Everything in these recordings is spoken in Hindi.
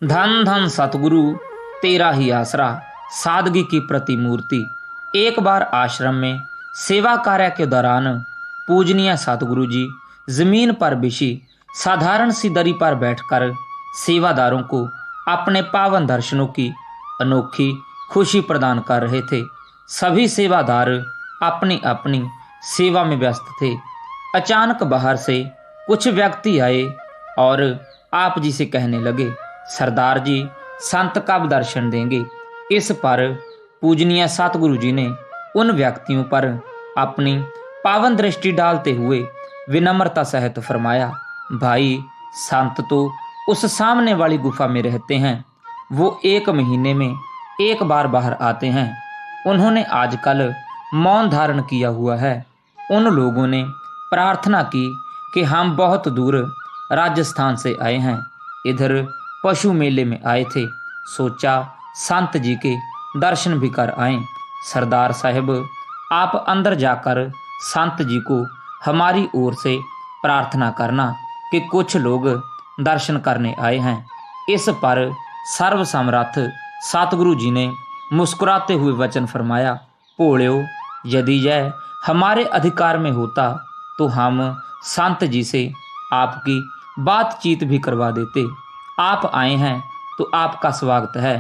धन धन सतगुरु तेरा ही आसरा, सादगी की प्रतिमूर्ति। एक बार आश्रम में सेवा कार्य के दौरान पूजनीय सतगुरु जी जमीन पर बिछी साधारण सी दरी पर बैठकर सेवादारों को अपने पावन दर्शनों की अनोखी खुशी प्रदान कर रहे थे। सभी सेवादार अपनी अपनी सेवा में व्यस्त थे। अचानक बाहर से कुछ व्यक्ति आए और आप जी से कहने लगे, सरदार जी संत कब दर्शन देंगे। इस पर पूजनीय सतगुरु जी ने उन व्यक्तियों पर अपनी पावन दृष्टि डालते हुए विनम्रता सहित फरमाया, भाई संत तो उस सामने वाली गुफा में रहते हैं, वो 1 महीने में एक बार बाहर आते हैं। उन्होंने आजकल मौन धारण किया हुआ है। उन लोगों ने प्रार्थना की कि हम बहुत दूर राजस्थान से आए हैं, इधर पशु मेले में आए थे, सोचा संत जी के दर्शन भी कर आएं। सरदार साहब आप अंदर जाकर संत जी को हमारी ओर से प्रार्थना करना कि कुछ लोग दर्शन करने आए हैं। इस पर सर्व सम्राट सतगुरु जी ने मुस्कुराते हुए वचन फरमाया, भोलियो यदि यह हमारे अधिकार में होता तो हम संत जी से आपकी बातचीत भी करवा देते। आप आए हैं तो आपका स्वागत है।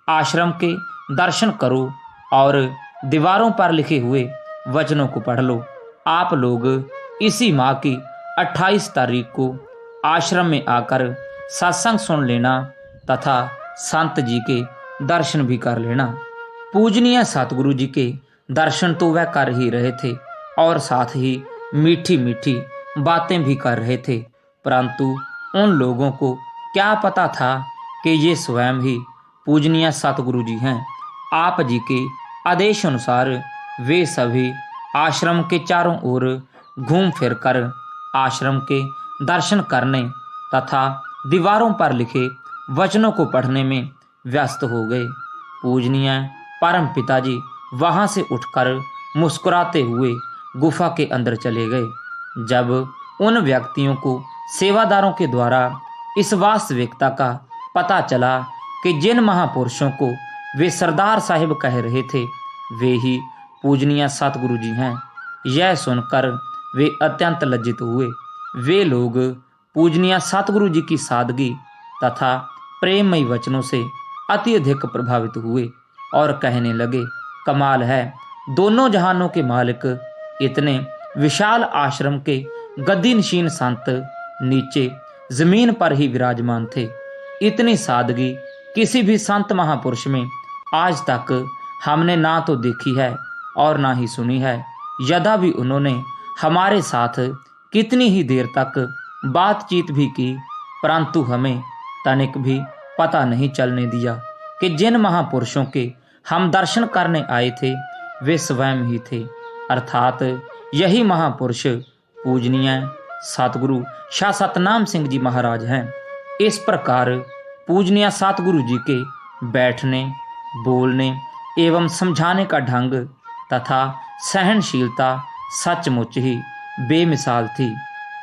आश्रम के दर्शन करो और दीवारों पर लिखे हुए वचनों को पढ़ लो। आप लोग इसी माह की 28 तारीख को आश्रम में आकर सत्संग सुन लेना तथा संत जी के दर्शन भी कर लेना। पूजनीय सतगुरु जी के दर्शन तो वह कर ही रहे थे और साथ ही मीठी मीठी बातें भी कर रहे थे, परंतु उन लोगों को क्या पता था कि ये स्वयं ही पूजनीय सतगुरु जी हैं। आप जी के आदेश अनुसार वे सभी आश्रम के चारों ओर घूम फिर कर आश्रम के दर्शन करने तथा दीवारों पर लिखे वचनों को पढ़ने में व्यस्त हो गए। पूजनीय परम पिताजी वहां से उठकर मुस्कुराते हुए गुफा के अंदर चले गए। जब उन व्यक्तियों को सेवादारों के द्वारा इस वास्तविकता का पता चला कि जिन महापुरुषों को वे सरदार साहिब कह रहे थे वे ही पूजनीय सतगुरु जी हैं, यह सुनकर वे अत्यंत लज्जित हुए। वे लोग पूजनीय सतगुरु जी की सादगी तथा प्रेममयी वचनों से अत्यधिक प्रभावित हुए और कहने लगे, कमाल है, दोनों जहानों के मालिक इतने विशाल आश्रम के गद्दी नशीन संत नीचे जमीन पर ही विराजमान थे। इतनी सादगी किसी भी संत महापुरुष में आज तक हमने ना तो देखी है और ना ही सुनी है। यदा भी उन्होंने हमारे साथ कितनी ही देर तक बातचीत भी की, परंतु हमें तनिक भी पता नहीं चलने दिया कि जिन महापुरुषों के हम दर्शन करने आए थे वे स्वयं ही थे, अर्थात यही महापुरुष पूजनीय सतगुरु शाह सतनाम सिंह जी महाराज हैं। इस प्रकार पूजनीय सतगुरु जी के बैठने, बोलने एवं समझाने का ढंग तथा सहनशीलता सचमुच ही बेमिसाल थी,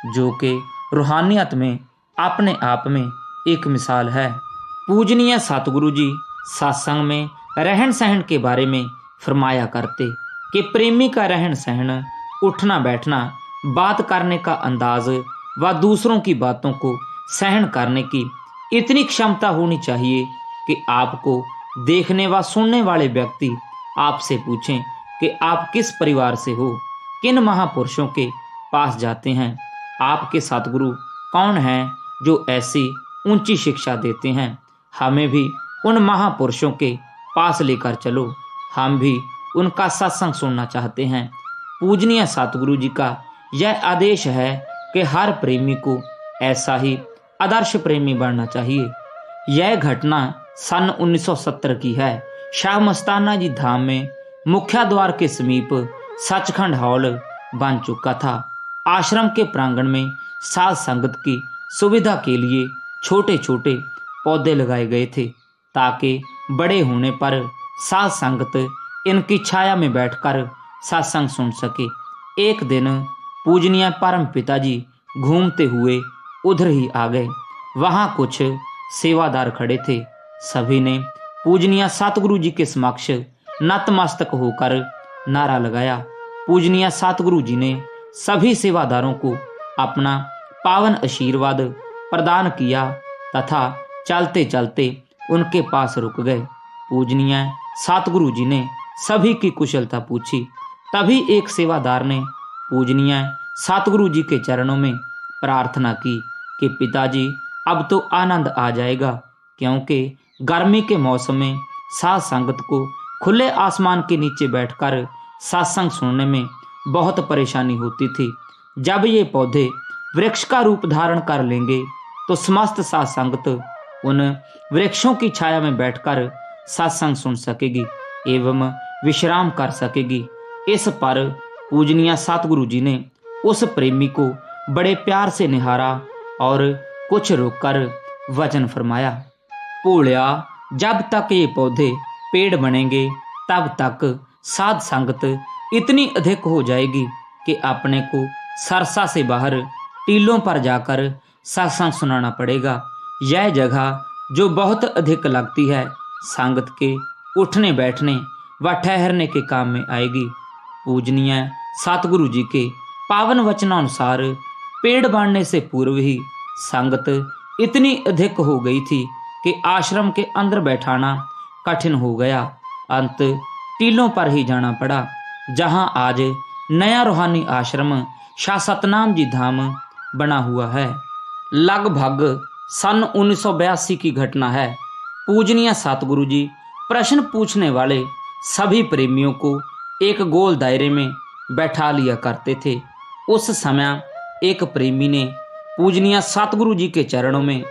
जो कि रूहानियत में अपने आप में एक मिसाल है। पूजनीय सतगुरु जी सत्संग में रहन सहन के बारे में फरमाया करते कि प्रेमी का रहन सहन, उठना बैठना, बात करने का अंदाज व दूसरों की बातों को सहन करने की इतनी क्षमता होनी चाहिए कि आपको देखने व सुनने वाले व्यक्ति आपसे पूछें कि आप किस परिवार से हो, किन महापुरुषों के पास जाते हैं, आपके सतगुरु कौन हैं जो ऐसी ऊंची शिक्षा देते हैं। हमें भी उन महापुरुषों के पास लेकर चलो, हम भी उनका सत्संग सुनना चाहते हैं। पूजनीय सतगुरु जी का यह आदेश है कि हर प्रेमी को ऐसा ही आदर्श प्रेमी बनना चाहिए। यह घटना सन 1970 की है। शाह मस्ताना जी धाम में मुख्य द्वार के समीप सचखंड हॉल बन चुका था। आश्रम के प्रांगण में साध संगत की सुविधा के लिए छोटे छोटे पौधे लगाए गए थे ताकि बड़े होने पर साध संगत इनकी छाया में बैठकर सत्संग सुन सके। एक दिन पूजनीय परम पिताजी घूमते हुए उधर ही आ गए। वहां कुछ सेवादार खड़े थे। सभी ने पूजनीय सतगुरु जी के समक्ष नतमस्तक होकर नारा लगाया। पूजनीय सतगुरु जी ने सभी सेवादारों को अपना पावन आशीर्वाद प्रदान किया तथा चलते चलते उनके पास रुक गए। पूजनीय सतगुरु जी ने सभी की कुशलता पूछी। तभी एक सेवादार ने पूजनीय सतगुरु जी के चरणों में प्रार्थना की कि पिताजी अब तो आनंद आ जाएगा, क्योंकि गर्मी के मौसम में साध संगत को खुले आसमान के नीचे बैठकर सत्संग सुनने में बहुत परेशानी होती थी। जब ये पौधे वृक्ष का रूप धारण कर लेंगे तो समस्त साध संगत उन वृक्षों की छाया में बैठकर सत्संग सुन सकेगी एवं विश्राम कर सकेगी। इस पर पूजनीय सतगुरु जी ने उस प्रेमी को बड़े प्यार से निहारा और कुछ रुककर वचन फरमाया। भोलिया, जब तक ये पौधे पेड़ बनेंगे तब तक साध संगत इतनी अधिक हो जाएगी कि अपने को सरसा से बाहर टीलों पर जाकर सत्संग सुनाना पड़ेगा। यह जगह जो बहुत अधिक लगती है, संगत के उठने बैठने व ठहरने के काम में आएगी। पूजनीय सतगुरु जी के पावन वचनानुसार पेड़ बांधने से पूर्व ही संगत इतनी अधिक हो गई थी कि आश्रम के अंदर बैठाना कठिन हो गया। अंत टीलों पर ही जाना पड़ा, जहां आज नया रूहानी आश्रम शाह सतनाम जी धाम बना हुआ है। लगभग सन 1982 की घटना है। पूजनीय सतगुरु जी प्रश्न पूछने वाले सभी प्रेमियों को एक गोल दायरे में बैठा लिया करते थे। उस समय एक प्रेमी ने पूजनीय सतगुरु जी के चरणों में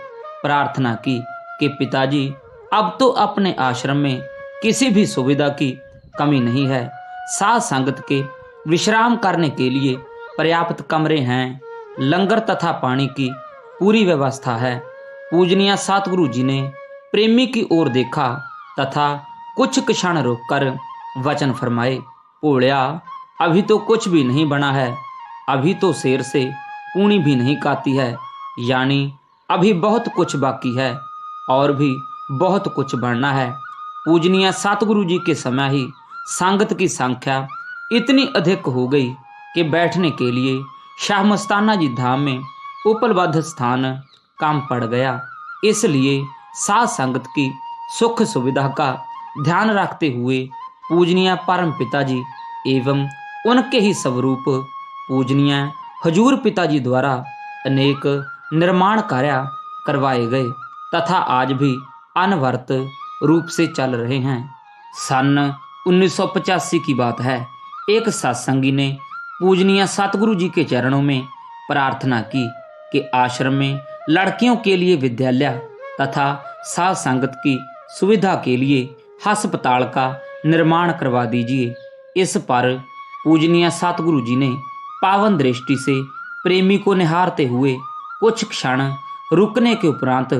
प्रार्थना की कि पिताजी अब तो अपने आश्रम में किसी भी सुविधा की कमी नहीं है। साध संगत के विश्राम करने के लिए पर्याप्त कमरे हैं, लंगर तथा पानी की पूरी व्यवस्था है। पूजनीय सतगुरु जी ने प्रेमी की ओर देखा तथा कुछ क्षण रुककर वचन फरमाए। भोलिया, अभी तो कुछ भी नहीं बना है, अभी तो शेर से पूनी भी नहीं काती है, यानी अभी बहुत कुछ बाकी है और भी बहुत कुछ बढ़ना है। पूजनीय सतगुरु जी के समय ही संगत की संख्या इतनी अधिक हो गई कि बैठने के लिए शाह मस्ताना जी धाम में उपलब्ध स्थान कम पड़ गया। इसलिए साध संगत की सुख सुविधा का ध्यान रखते हुए पूजनीय परम पिताजी एवं उनके ही स्वरूप पूजनीय हजूर पिताजी द्वारा अनेक निर्माण कार्य करवाए गए तथा आज भी अनवरत रूप से चल रहे हैं। सन 1985 की बात है। एक सत्संगी ने पूजनीय सतगुरु जी के चरणों में प्रार्थना की कि आश्रम में लड़कियों के लिए विद्यालय तथा साध संगत की सुविधा के लिए अस्पताल का निर्माण करवा दीजिए। इस पर पूजनीय सतगुरु जी ने पावन दृष्टि से प्रेमी को निहारते हुए कुछ क्षण रुकने के उपरांत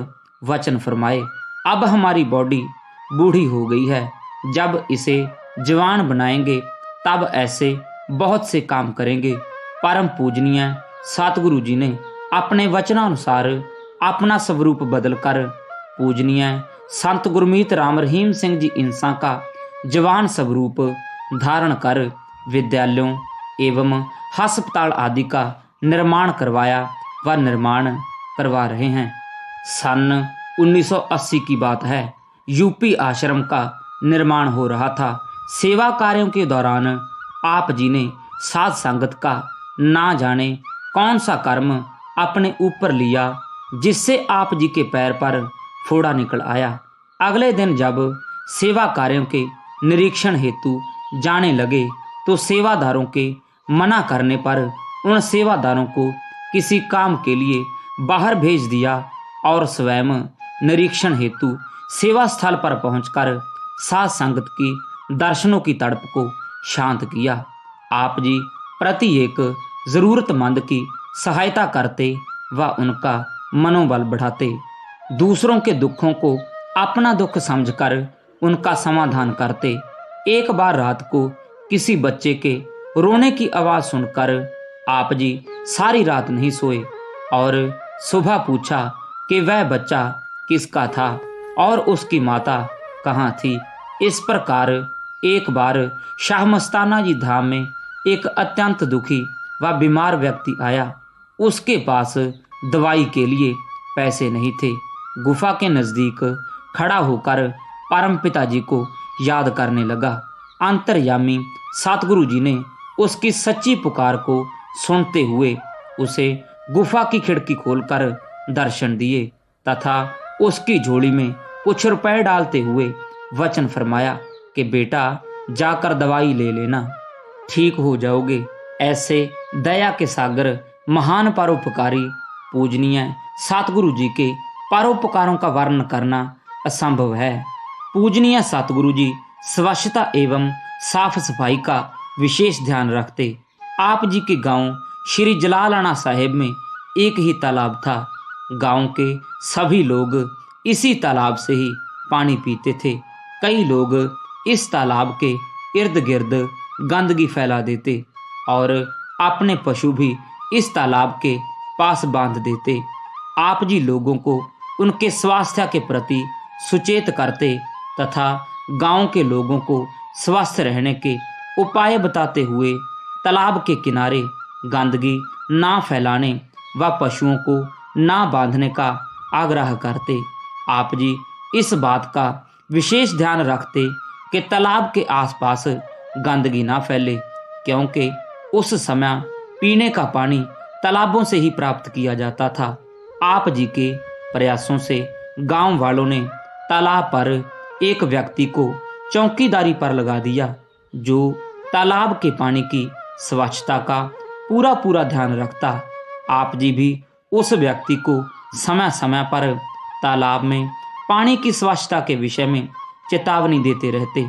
वचन फरमाए। अब हमारी बॉडी बूढ़ी हो गई है, जब इसे जवान बनाएंगे तब ऐसे बहुत से काम करेंगे। परम पूजनीय सतगुरु जी ने अपने वचनानुसार अपना स्वरूप बदलकर पूजनीय संत गुरमीत राम रहीम सिंह जी इंसा का जवान स्वरूप धारण कर विद्यालयों एवं अस्पताल आदि का निर्माण करवाया व निर्माण करवा रहे हैं। सन 1980 की बात है। यूपी आश्रम का निर्माण हो रहा था। सेवा कार्यों के दौरान आप जी ने साध संगत का ना जाने कौन सा कर्म अपने ऊपर लिया जिससे आप जी के पैर पर फोड़ा निकल आया। अगले दिन जब सेवा कार्यों के निरीक्षण हेतु जाने लगे तो सेवादारों के मना करने पर उन सेवादारों को किसी काम के लिए बाहर भेज दिया और स्वयं निरीक्षण हेतु सेवा स्थल पर पहुंचकर साध संगत की दर्शनों की तड़प को शांत किया। आप जी प्रति एक जरूरतमंद की सहायता करते व उनका मनोबल बढ़ाते, दूसरों के दुखों को अपना दुख समझकर उनका समाधान करते। एक बार रात को किसी बच्चे के रोने की आवाज सुनकर आप जी सारी रात नहीं सोए और सुबह पूछा कि वह बच्चा किसका था और उसकी माता कहाँ थी। इस प्रकार एक बार शाह मस्ताना जी धाम में एक अत्यंत दुखी व बीमार व्यक्ति आया। उसके पास दवाई के लिए पैसे नहीं थे। गुफा के नजदीक खड़ा होकर परम पिताजी को याद करने लगा। अंतर्यामी सतगुरु जी ने उसकी सच्ची पुकार को सुनते हुए उसे गुफा की खिड़की खोलकर दर्शन दिए तथा उसकी झोली में कुछ रुपए डालते हुए वचन फरमाया कि बेटा जाकर दवाई ले लेना, ठीक हो जाओगे। ऐसे दया के सागर महान परोपकारी पूजनीय सतगुरु जी के परोपकारों का वर्णन करना असंभव है। पूजनीय सतगुरु जी स्वच्छता एवं साफ सफाई का विशेष ध्यान रखते। आप जी के गांव श्री जलालाना साहेब में एक ही तालाब था। गांव के सभी लोग इसी तालाब से ही पानी पीते थे। कई लोग इस तालाब के इर्द गिर्द गंदगी फैला देते और अपने पशु भी इस तालाब के पास बांध देते। आप जी लोगों को उनके स्वास्थ्य के प्रति सुचेत करते तथा गांव के लोगों को स्वस्थ रहने के उपाय बताते हुए तालाब के किनारे गंदगी ना फैलाने व पशुओं को ना बांधने का आग्रह करते। आप जी इस बात का विशेष ध्यान रखते कि तालाब के आसपास गंदगी ना फैले, क्योंकि उस समय पीने का पानी तालाबों से ही प्राप्त किया जाता था। आप जी के प्रयासों से गांव वालों ने तालाब पर एक व्यक्ति को चौकीदारी पर लगा दिया, जो तालाब के पानी की स्वच्छता का पूरा ध्यान रखता। आप जी भी उस व्यक्ति को समय समय पर तालाब में पानी की स्वच्छता के विषय में चेतावनी देते रहते।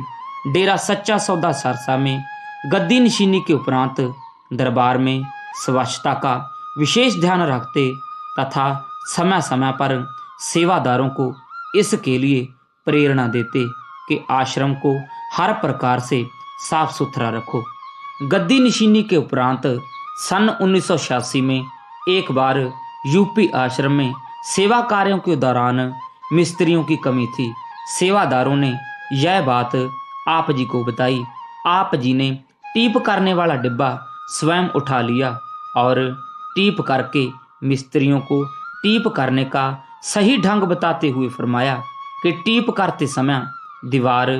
डेरा सच्चा सौदा सरसा में गद्दी नशीनी के उपरांत दरबार में स्वच्छता का विशेष ध्यान रखते तथा समय समय पर सेवादारों को इसके लिए प्रेरणा देते कि आश्रम को हर प्रकार से साफ सुथरा रखो। गद्दी नशीनी के उपरांत सन 1986 में एक बार यूपी आश्रम में सेवा कार्यों के दौरान मिस्त्रियों की कमी थी। सेवादारों ने यह बात आप जी को बताई। आप जी ने टीप करने वाला डिब्बा स्वयं उठा लिया और टीप करके मिस्त्रियों को टीप करने का सही ढंग बताते हुए फरमाया कि टीप करते समय दीवार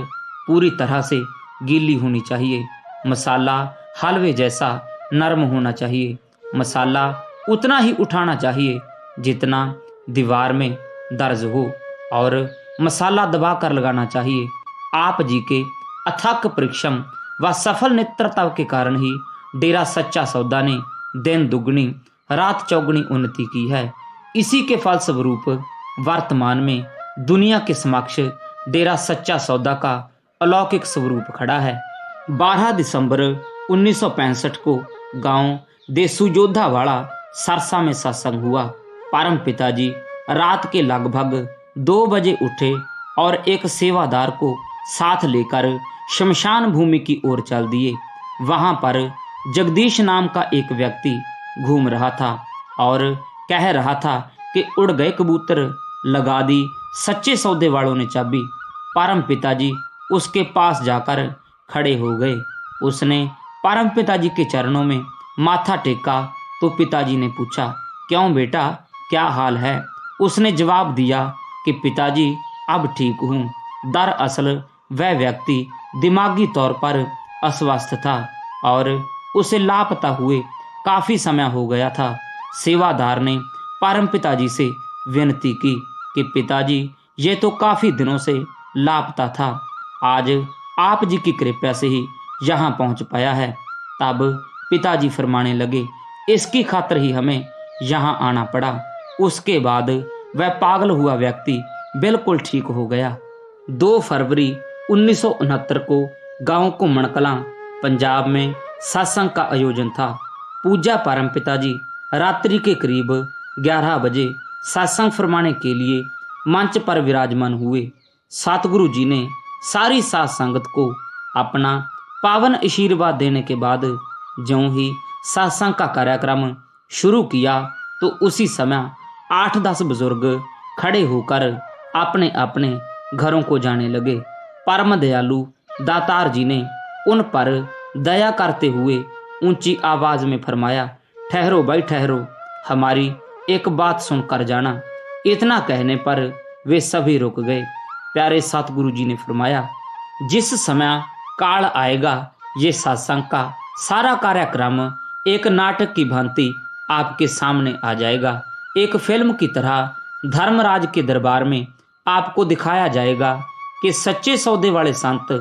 पूरी तरह से गीली होनी चाहिए, मसाला हलवे जैसा नरम होना चाहिए, मसाला उतना ही उठाना चाहिए जितना दीवार में दर्ज हो और मसाला दबाकर लगाना चाहिए। आप जी के अथक परिश्रम व सफल नेतृत्व के कारण ही डेरा सच्चा सौदा ने दिन दुगनी रात चौगुनी उन्नति की है। इसी के फलस्वरूप वर्तमान में दुनिया के समक्ष डेरा सच्चा सौदा का अलौकिक स्वरूप खड़ा है। 12 दिसंबर 1965 को गांव देसुजोधावाड़ा सरसा में सत्संग हुआ। परम पिताजी रात के लगभग 2 बजे उठे और एक सेवादार को साथ लेकर शमशान भूमि की ओर चल दिए। वहां पर जगदीश नाम का एक व्यक्ति घूम रहा था और कह रहा था कि उड़ गए कबूतर, लगा दी सच्चे सौदे वालों ने चाबी। परम पिताजी उसके पास जाकर खड़े हो गए। उसने परम पिताजी के चरणों में माथा टेका तो पिताजी ने पूछा, क्यों बेटा, क्या हाल है? उसने जवाब दिया कि पिताजी अब ठीक हूँ। दरअसल वह व्यक्ति दिमागी तौर पर अस्वस्थ था और उसे लापता हुए काफी समय हो गया था। सेवादार ने परम पिताजी से विनती की कि पिताजी ये तो काफी दिनों से लापता था, आज आप जी की कृपा से ही यहाँ पहुँच पाया है। तब पिताजी फरमाने लगे, इसकी खातिर ही हमें यहाँ आना पड़ा। उसके बाद वह पागल हुआ व्यक्ति बिल्कुल ठीक हो गया। 2 फरवरी 1969 को गांव कुम्मण कलां पंजाब में सत्संग का आयोजन था। पूजा परम पिताजी रात्रि के करीब 11 बजे सत्संग फरमाने के लिए मंच पर विराजमान हुए। सतगुरु जी ने सारी साध संगत को अपना पावन आशीर्वाद देने के बाद ज्यों ही सत्संग का कार्यक्रम शुरू किया तो उसी समय 8-10 बुजुर्ग खड़े होकर अपने अपने घरों को जाने लगे। परम दयालु दातार जी ने उन पर दया करते हुए ऊंची आवाज में फरमाया, ठहरो भाई ठहरो, हमारी एक बात सुनकर जाना। इतना कहने पर वे सभी रुक गए। प्यारे सतगुरु जी ने फरमाया, जिस समय काल आएगा ये सत्संग का सारा कार्यक्रम एक नाटक की भांति आपके सामने आ जाएगा। एक फिल्म की तरह धर्मराज के दरबार में आपको दिखाया जाएगा कि सच्चे सौदे वाले संत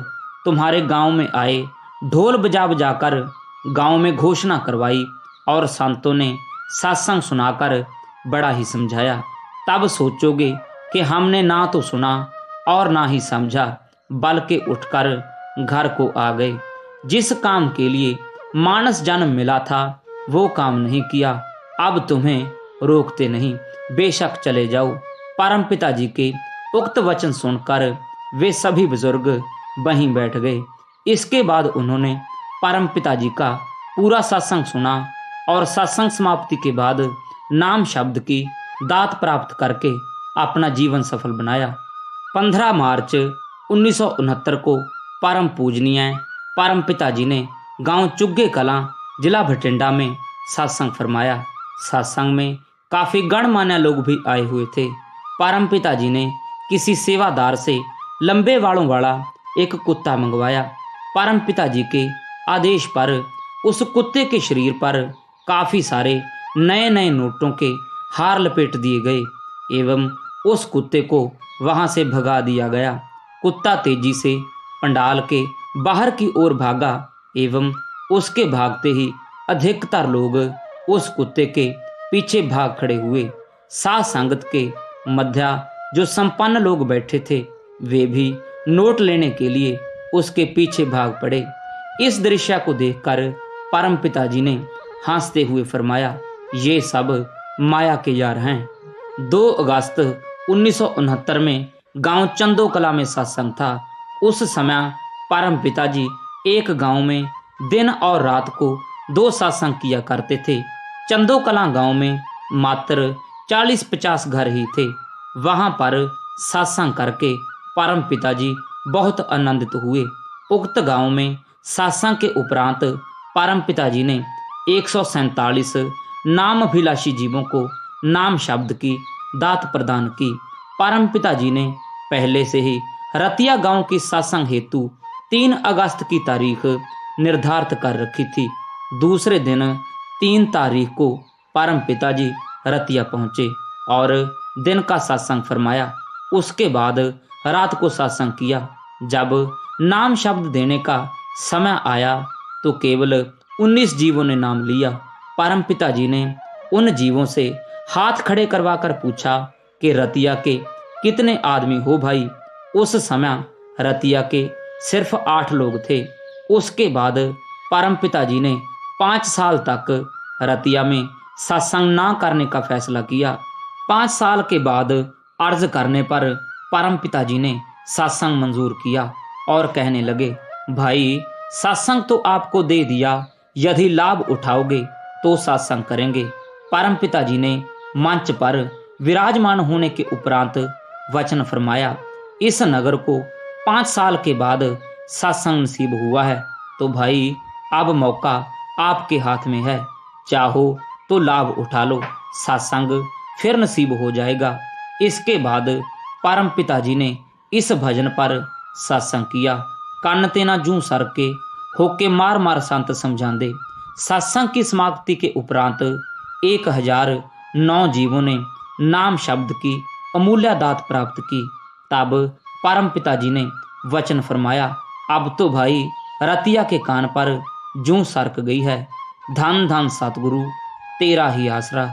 तुम्हारे गांव में आए, ढोल बजा बजाकर गांव में घोषणा करवाई और संतों ने सत्संग सुनाकर बड़ा ही समझाया। तब सोचोगे कि हमने ना तो सुना और ना ही समझा, बल्कि उठकर घर को आ गए। जिस काम के लिए मानस जन्म मिला था वो काम नहीं किया, अब तुम्हें रोकते नहीं, बेशक चले जाओ। परम पिता जी के उक्त वचन सुनकर वे सभी बुजुर्ग वहीं बैठ गए। इसके बाद उन्होंने परम पिता जी का पूरा सत्संग सुना और सत्संग समाप्ति के बाद नाम शब्द की दात प्राप्त करके अपना जीवन सफल बनाया। 15 मार्च 1969 को परम पूजनीय परम पिता जी ने गांव चुग्गे कलां जिला भटिंडा में सत्संग फरमाया। सत्संग में काफी गणमान्य लोग भी आए हुए थे। परम पिता जी ने किसी सेवादार से लंबे वालों वाला एक कुत्ता मंगवाया। परम पिता जी के आदेश पर उस कुत्ते के शरीर पर काफी सारे नए नए नोटों के हार लपेट दिए गए एवं उस कुत्ते को वहां से भगा दिया गया। कुत्ता तेजी से पंडाल के बाहर की ओर भागा एवं उसके भागते ही अधिकतर लोग उस कुत्ते के पीछे भाग खड़े हुए। साथ संगत के मध्य जो संपन्न लोग बैठे थे वे भी नोट लेने के लिए उसके पीछे भाग पड़े। इस दृश्य को देखकर परम पिता जी ने हंसते हुए फरमाया, ये सब माया के यार हैं। 2 अगस्त 1969 में गांव चंदो कला में सत्संग था। उस समय परम पिताजी एक गांव में दिन और रात को 2 सत्संग किया करते थे। चंदो कला गांव में मात्र 40-50 घर ही थे। वहां पर सत्संग करके परम पिताजी बहुत आनंदित हुए। उक्त गांव में सत्संग के उपरांत परम पिताजी ने 147 नामभिलाषी जीवों को नाम शब्द की दात प्रदान की। परम पिताजी ने पहले से ही रतिया गांव की सत्संग हेतु 3 अगस्त की तारीख निर्धारित कर रखी थी। दूसरे दिन 3 तारीख को परम पिताजी रतिया पहुंचे और दिन का सत्संग फरमाया। उसके बाद रात को सत्संग किया। जब नाम शब्द देने का समय आया तो केवल 19 जीवों ने नाम लिया। परम पिताजी ने उन जीवों से हाथ खड़े करवाकर पूछा कि रतिया के कितने आदमी हो भाई। उस समय रतिया के सिर्फ 8 लोग थे। उसके बाद परम पिताजी ने 5 साल तक रतिया में सत्संग ना करने का फैसला किया। 5 साल के बाद अर्ज करने पर परम पिताजी ने सत्संग मंजूर किया और कहने लगे, भाई सत्संग तो आपको दे दिया, यदि लाभ उठाओगे तो सत्संग करेंगे। परम पिताजी ने मंच पर विराजमान होने के उपरांत वचन फरमाया, इस नगर को 5 साल के बाद सत्संग नसीब हुआ है तो भाई अब मौका आपके हाथ में है, चाहो तो लाभ उठा लो, सत्संग फिर नसीब हो जाएगा। इसके बाद परम पिताजी ने इस भजन पर सत्संग किया। कन्न ते ना जूं सर के होके मार मार संत समझांदे। सत्संग की समाप्ति के उपरांत 1009 जीवों ने नाम शब्द की अमूल्य दात प्राप्त की। तब परम पिताजी ने वचन फरमाया, अब तो भाई रतिया के कान पर जूं सरक गई है। धन धन सतगुरु तेरा ही आसरा।